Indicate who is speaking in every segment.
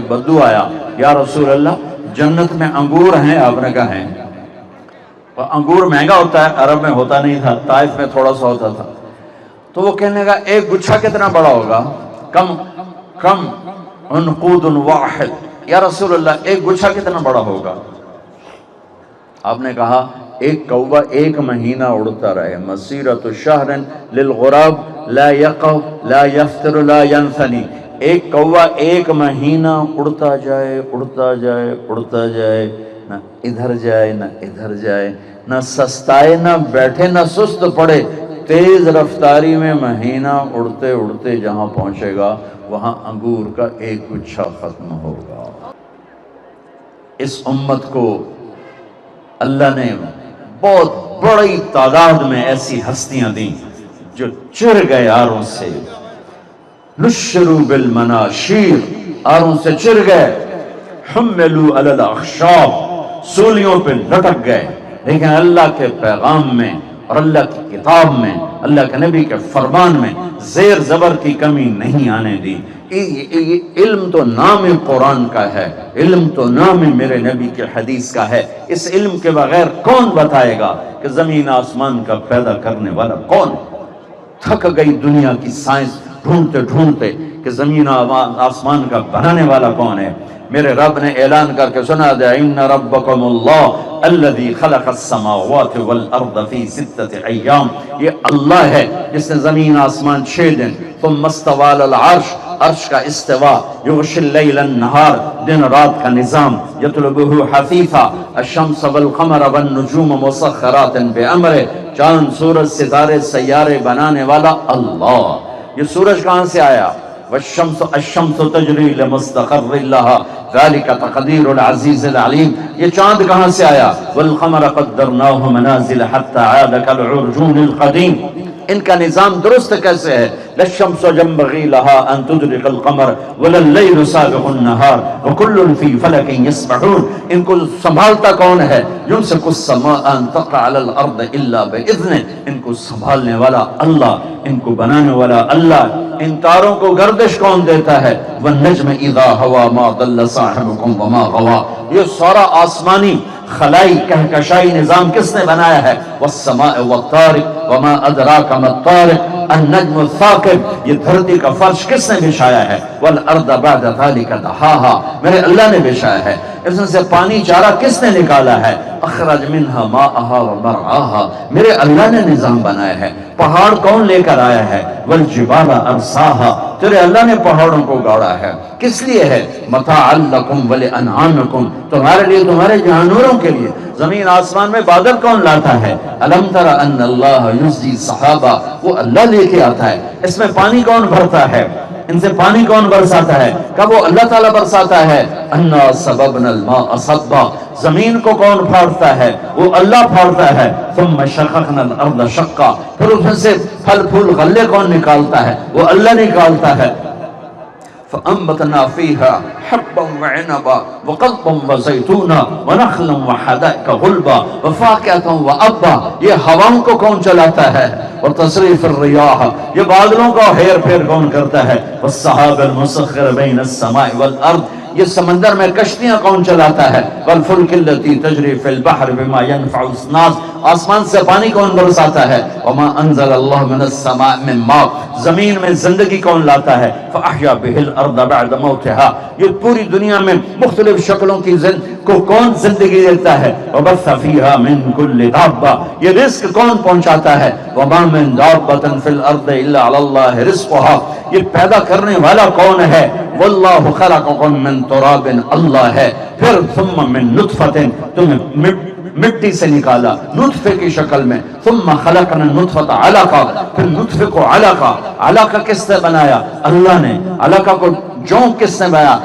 Speaker 1: بدو آیا، یا رسول اللہ جنت میں انگور ہیں؟ آپ نے کہا ہیں۔ انگور مہنگا ہوتا ہے، عرب میں ہوتا نہیں تھا، طائف میں تھوڑا سا ہوتا تھا۔ تو وہ کہنے لگا ایک گچھا کتنا بڑا ہوگا؟ کم عنقود واحد، یا رسول اللہ ایک گچھا کتنا بڑا ہوگا؟ آپ نے کہا ایک کوہ ایک مہینہ اڑتا رہے، مسیرۃ شہر للغراب لا یقع لا یفتر لا ینثنی، ایک کوہ ایک مہینہ اڑتا جائے اڑتا جائے اڑتا جائے، نہ ادھر جائے نہ ادھر جائے، نہ سستائے نہ بیٹھے نہ سست پڑے، تیز رفتاری میں مہینہ اڑتے اڑتے جہاں پہنچے گا وہاں انگور کا ایک گچھا ختم ہوگا۔ اس امت کو اللہ نے بہت بڑی تعداد میں ایسی ہستیاں دیں جو چر گئے آروں سے، نشروا بالمناشیر، آروں سے چر گئے، حملوا علی الاخشاب، سولیوں پہ لٹک گئے، لیکن اللہ کے پیغام میں اور اللہ کی کتاب میں، اللہ کے نبی کے فرمان میں زیر زبر کی کمی نہیں آنے دی۔ علم تو نام قرآن کا ہے، علم تو نام میرے نبی کے حدیث کا ہے، اس علم کے بغیر کون بتائے گا کہ زمین آسمان کا پیدا کرنے والا کون ہے؟ تھک گئی دنیا کی سائنس ڈھونڈتے ڈھونڈتے کہ زمین آسمان کا بنانے والا کون ہے۔ میرے رب نے اعلان کر کے سنا دیا، ان ربکم اللہ الذی خلق السماوات والارض فی 6 ایام، یہ اللہ ہے جس نے زمین آسمان 6 دن، ثم استوى علی العرش، عرش کا استوا، یغشی اللیل النہار، دن رات کا نظام، یطلبہ حثیثا، الشمس والقمر والنجوم مسخرات بامرہ، چاند سورج ستارے سیارے بنانے والا اللہ۔ یہ سورج کہاں سے آیا؟ الشمس تجری لمستقر لها ذلك تقدیر العزیز العلیم، یہ چاند کہاں سے آیا؟ والقمر قدرناه منازل حتى عاد كالعرجون القدیم، ان کا نظام درست کیسے ہے؟ للشمس ينبغي لها ان تدرك القمر ولا الليل سابق النهار وكل في فلك يسبحون، ان کو سنبھالتا کون ہے؟ يمسك السماء ان تقع على الارض الا باذنه، ان کو سنبھالنے والا اللہ، ان کو بنانے والا اللہ، ان تاروں کو گردش کون دیتا ہے؟ والنجم اذا هوى ما ضل صاحبكم وما غوى، یہ سارا آسمانی خلائی کہکشائی نظام کس نے بنایا ہے؟ والسماء والطارق وما ادراک ما الطارق النجم الثاقب، یہ دھرتی کا فرش کس نے بچھایا ہے؟ والارض بعد ذلك دحاها، میرے اللہ نے بچھایا ہے۔ اس میں سے پانی چارہ کس نے نکالا ہے؟ اخرج منها ماءها ومرعاها، میرے اللہ نے نظام بنایا ہے۔ پہاڑ کون لے کر آیا ہے؟ والجبال ارساها، تیرے اللہ نے پہاڑوں کو گاڑا ہے، کس لیے ہے؟ متاعا لکم ولانعامکم، تمہارے لیے تمہارے جانوروں کے لیے۔ زمین آسمان میں بادل کون لاتا ہے؟ الم تر ان اللہ یزجی صحابہ، وہ اللہ لے کے آتا ہے۔ اس میں پانی کون بھرتا ہے؟ ان سے پانی کون برساتا ہے؟ کب وہ اللہ تعالیٰ برساتا ہے؟ انا سببنا الماء صبا، زمین کو کون پھاڑتا ہے؟ وہ اللہ پھاڑتا ہے۔ ثم شققنا الارض شقا، پھر اس میں سے پھل پھول غلے کون نکالتا ہے؟ وہ اللہ نکالتا ہے۔ فأنبتنا فيها حبا وعنبا وقضبا وزيتونا ونخلا وحدائق غلبا وفاكهة وأبا، یہ ہواؤں کو کون چلاتا ہے؟ وتصریف الریاح، یہ بادلوں کا ہیر پھیر کون کرتا ہے؟ والسحاب المسخر بین السماء والارض، یہ سمندر میں کشتیاں کون چلاتا ہے؟ والفلک التي تجری فی البحر بما ينفع الناس، آسمان سے پانی کون برساتا ہے؟ وما انزل اللہ من السماء من ماء، زمین میں زندگی کون لاتا ہے؟ فاحیا به الارض بعد موتها، یہ پوری دنیا میں مختلف شکلوں کی کو کون زندگی دیتا ہے؟ وبث فیها من کل دابہ، یہ رزق کون پہنچاتا ہے؟ وما من دابۃ فی الارض الا علی اللہ رزقها، یہ پیدا کرنے والا کون ہے؟ واللہ خلقکم من تراب، اللہ ہے۔ پھر ثم من نطفۃ، تمہیں مٹی سے نکالا نطفے کی شکل میں، ثم خلقنا النطفۃ علقہ، پھر نطفے کو علقہ، علقہ کس نے بنایا؟ اللہ نے۔ علقہ کو جونک کس نے بنایا؟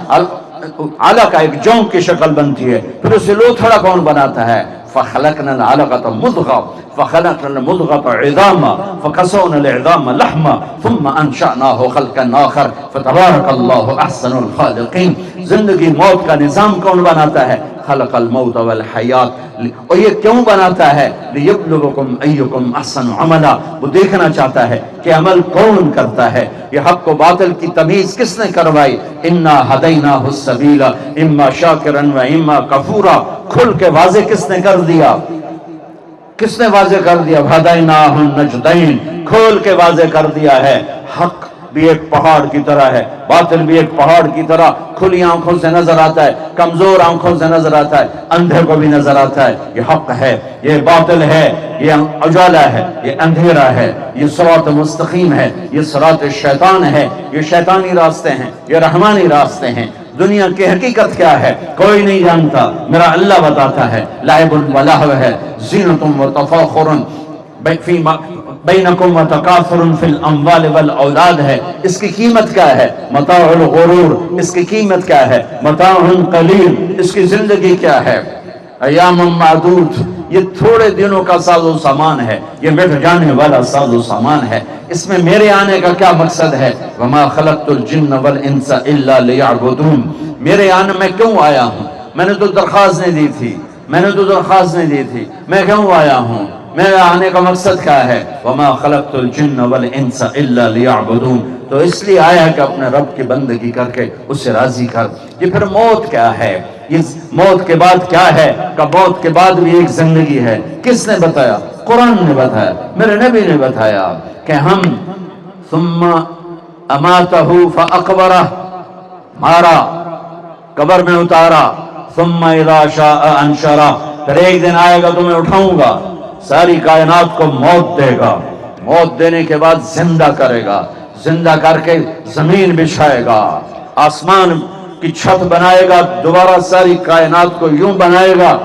Speaker 1: علقہ ایک جونک کی شکل بنتی ہے، پھر اسے لوتھڑا کون بناتا ہے؟ فخلقنا العلقۃ مضغہ، فخلقنا المضغة عظاما فكسونا العظام لحما ثم انشأناه خلقا آخر فتبارك الله احسن الخالقين. زندگی موت کا نظام کون بناتا ہے؟ خلق الموت والحیات. اور یہ کیوں بناتا ہے؟ لیبلوکم ایکم احسن عملا. وہ دیکھنا چاہتا ہے کہ عمل کون کرتا ہے. یہ حق و باطل کی تمیز کس نے کروائی؟ انا ہدیناہ السبیل اما شاکرا و اما کفورا. کھل کے واضح کس نے کر دیا؟ کس نے واضح کر دیا؟ ہدیناہ النجدین. کھول کے واضح کر دیا ہے. حق بھی ایک پہاڑ کی طرح ہے، باطل بھی ایک پہاڑ کی طرح کھلی آنکھوں سے نظر آتا ہے، کمزور آنکھوں سے نظر آتا ہے، اندھے کو بھی نظر آتا ہے. یہ حق ہے، یہ باطل ہے، یہ اجالا ہے، یہ اندھیرا ہے، یہ صراط مستقیم ہے، یہ صراط شیطان ہے. یہ شیطانی راستے ہیں، یہ رحمانی راستے ہیں. دنیا کی حقیقت کیا ہے کوئی نہیں جانتا، میرا اللہ بتاتا ہے. لعب و لہو ہے، زینت و تفاخر بینکم وتکاثر فی الاموال والاولاد ہے. اس کی قیمت کیا ہے؟ متاع الغرور. اس کی قیمت کیا ہے؟ متاع قلیل. اس کی زندگی کیا ہے؟ ایام معدود. یہ تھوڑے دنوں کا ساز و سامان ہے، یہ مٹ جانے والا ساز و سامان ہے. اس میں میرے آنے کا کیا مقصد ہے؟ وما خلقت الجن والانس الا لیعبدون. میرے آنے میں کیوں آیا ہوں؟ میں نے تو درخواست نہیں دی تھی، میں کیوں آیا ہوں؟ میرے آنے کا مقصد کیا ہے؟ وما خلقت الجن والانس الا لیعبدون. تو اس لیے آیا کہ اپنے رب کی بندگی کر کے اسے راضی کر. یہ پھر موت کیا ہے؟ یہ موت کے بعد کیا ہے؟ کہ موت کے بعد بھی ایک زندگی ہے. کس نے بتایا؟ قرآن نے بتایا، میرے نبی نے بتایا کہ ہم ثم اماتہ فاقبرہ، مارا، قبر میں اتارا، ثم اذا شاء انشرہ، پھر ایک دن آئے گا تمہیں اٹھاؤں گا، ساری کائنات کو موت دے گا، موت دینے کے بعد زندہ کرے گا، زندہ کر کے زمین بچھائے گا، آسمان کی چھت بنائے گا، دوبارہ ساری کائنات کو یوں بنائے گا.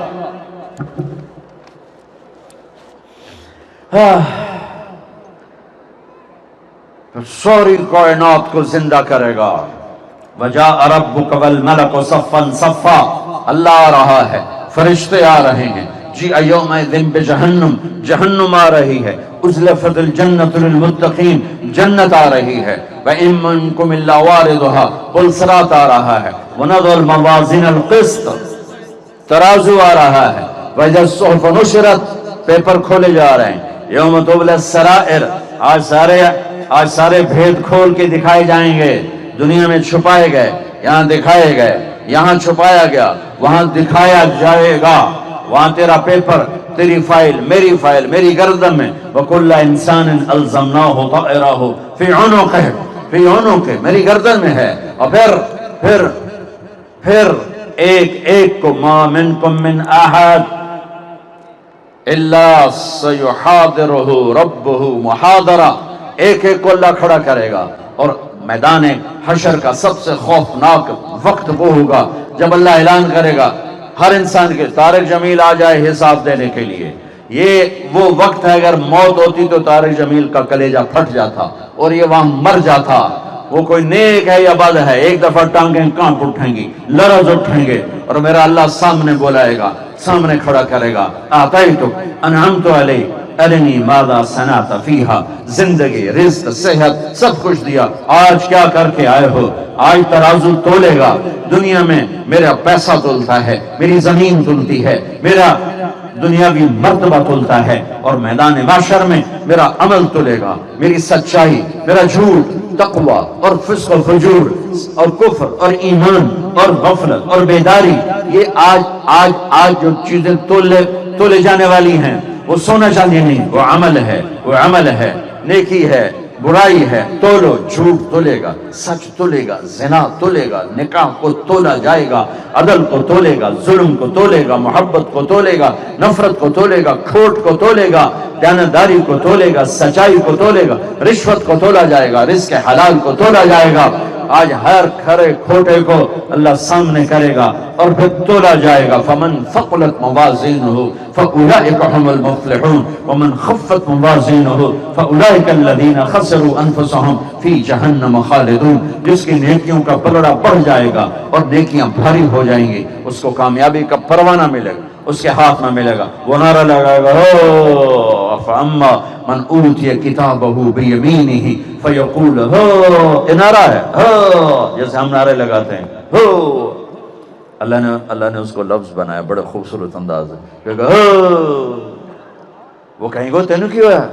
Speaker 1: ساری کائنات کو زندہ کرے گا. وجاء ربک والملک صفا صفا. اللہ آ رہا ہے، فرشتے آ رہے ہیں. جی یومئذ بجہنم، جہنم آ رہی ہے. ازلفت الجنت للمتقین، جنت آ رہی ہے. وَإِن مِّنكُمْ إِلَّا وَارِدُهَا، پلسرات آ رہا ہے. وَنَضَعُ الْمَوَازِينَ الْقِسْطَ، ترازو آ رہا ہے. وَإِذَا الصُّحُفُ نُشِرَتْ، پیپر کھولے جا رہے ہیں. یوم تبلی السرائر، آج سارے بھید کھول کے دکھائے جائیں گے. دنیا میں چھپائے گئے، یہاں دکھائے گئے، یہاں چھپایا گیا، وہاں دکھایا جائے گا. وہاں تیرا پیپر، تیری فائل، میری گردن میں. وَكُلَّ إِنسَانٍ أَلْزَمْنَاهُ طَائِرَهُ فِي عُنُقِهِ، میری گردن میں ہے. اور پھر ایک کو مَا مِنْكُمْ مِنْ أَحَدٍ إِلَّا سَيُحَاضِرُهُ رَبُّهُ مُحَاضَرَةً. ایک کو اللہ کھڑا کرے گا. اور میدان حشر کا سب سے خوفناک وقت وہ ہوگا جب اللہ اعلان کرے گا ہر انسان کے طارق جمیل آ جائے حساب دینے کے لیے. یہ وہ وقت ہے، اگر موت ہوتی تو طارق جمیل کا کلیجہ پھٹ جاتا اور یہ وہاں مر جاتا. وہ کوئی نیک ہے یا بد ہے، ایک دفعہ ٹانگیں کانپ اٹھیں گی، لرز اٹھیں گے، اور میرا اللہ سامنے بلائے گا، سامنے کھڑا کرے گا. آتیتک انعمت علیہ ارنی ماذا صنعت فیہا. زندگی، رزق، صحت سب کچھ دیا، آج کیا کر کے آئے ہو؟ آج ترازو تولے گا. دنیا میں میرا پیسہ تولتا ہے، میری زمین تلتی ہے، میرا دنیاوی مرتبہ تلتا ہے. اور میدان محشر میں میرا عمل تلے گا، میری سچائی، میرا جھوٹ، تقوی اور فسق و فجور اور کفر اور ایمان اور غفلت اور بیداری. یہ آج جو چیزیں تولے جانے والی ہیں وہ سونا چاندی نہیں، وہ عمل ہے، نیکی ہے، برائی ہے. تولو، جھوٹ تولے گا، سچ تولے گا، زنا تولے گا، نکاح کو تولا جائے گا، عدل کو تولے گا، ظلم کو تولے گا، محبت کو تولے گا، نفرت کو تولے گا، کھوٹ کو تولے گا، دیانتداری کو تولے گا، سچائی کو تولے گا، رشوت کو تولا جائے گا، رزق حلال کو تولا جائے گا. آج ہر کھرے کھوٹے کو اللہ سامنے کرے گا اور پھر تولا جائے گا. فمن ثقلت موازینہ فاولئک هم المفلحون ومن خفت موازینہ فاولئک الذین خسروا انفسهم فی جہنم خالدون. جس کی نیکیوں کا پلڑا بڑھ جائے گا اور نیکیاں بھاری ہو جائیں گی، اس کو کامیابی کا پروانہ ملے گا، اس کے ہاتھ میں ملے گا. وہ نعرہ لگائے گا، فاما من اوتی کتابہ بیمینہ فیقول ہو، یہ نعرہ ہے ہو، جیسے ہم نعرے لگاتے ہیں ہو، اللہ نے اس کو لفظ بنایا بڑے خوبصورت انداز ہے، کہے گا ہو، وہ کہیں گے تینوں کیوں ہے،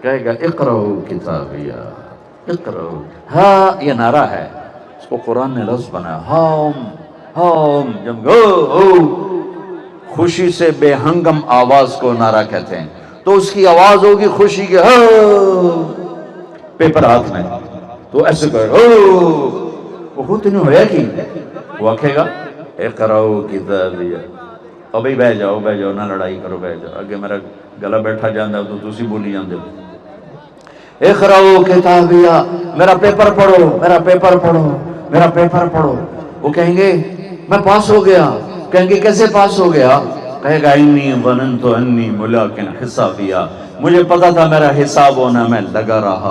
Speaker 1: کہے گا اقرؤ کتابیہ اقرؤ، ہاں یہ نعرہ ہے، اس کو قرآن نے لفظ بنایا ہم جب خوشی سے بے ہنگم آواز کو نعرہ کہتے ہیں، تو اس کی آواز ہوگی خوشی کے پیپر ہاتھ میں، تو ایسے کرے وہ خود نہیں ہویا کی وہ کہے گا اقرؤ کتابیہ، اور بھائی بہ جاؤ نہ لڑائی کرو، بہ جاؤ، اگے میرا گلا بیٹھا جاندہ تو تسی بولی جاندے ہو، اقرؤ کتابیہ، میرا پیپر پڑھو، وہ کہیں گے میں پاس ہو گیا، کہیں گے کیسے پاس ہو گیا، کہے گا انی ظننت انی ملاق حسابیہ، مجھے پتا تھا میرا حساب ہونا، میں لگا رہا،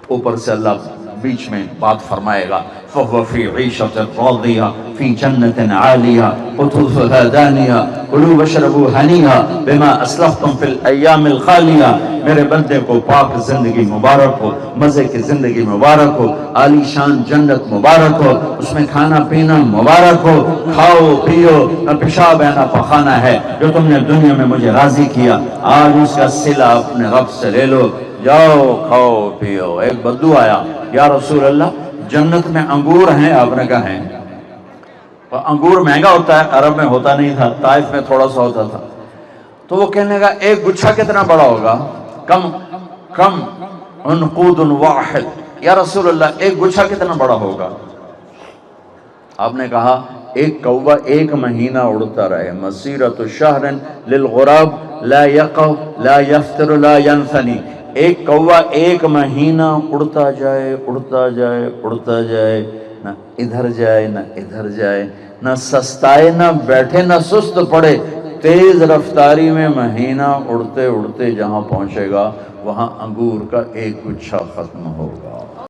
Speaker 1: اوپر سے اللہ بیچ میں بات فرمائے گا فَهُوَ فِي عِيشَةٍ رَاضِيَةٍ فِي جَنَّةٍ عَالِيَةٍ قُطُوفُهَا دَانِيَةٌ كُلُوا وَاشْرَبُوا هَنِيئًا بِمَا أَسْلَفْتُمْ فِي الْأَيَّامِ الْخَالِيَةِ، میرے بندے کو پاک زندگی مبارک ہو، مزے کی زندگی مبارک ہو، عالی شان جنت مبارک ہو، اس میں کھانا پینا مبارک ہو، کھاؤ پیو، نہ پیشاب ہے نہ پخانا ہے، جو تم نے دنیا میں مجھے راضی کیا، آج اس کا صلہ اپنے رب سے لے لو، جاؤ کھاؤ پیو۔ ایک بدو آیا، یا رسول اللہ جنت میں انگور ہیں، آپ نے کہا ہیں، اور انگور مہنگا ہوتا ہے، عرب میں ہوتا نہیں تھا، طائف میں تھوڑا سا ہوتا تھا، تو وہ کہنے لگا ایک گچھا کتنا بڑا ہوگا، کم عنقود واحد، یا رسول اللہ ایک گچھا کتنا بڑا ہوگا، آپ نے کہا ایک کوہ ایک مہینہ اڑتا رہے، مسیرۃ شہر للغراب لا یقع لا یفتر لا ینثنی، ایک کوہ ایک مہینہ اڑتا جائے، نہ ادھر جائے نہ ادھر جائے، نہ سستائے نہ بیٹھے نہ سست پڑے، تیز رفتاری میں مہینہ اڑتے جہاں پہنچے گا وہاں انگور کا ایک گچھا ختم ہوگا۔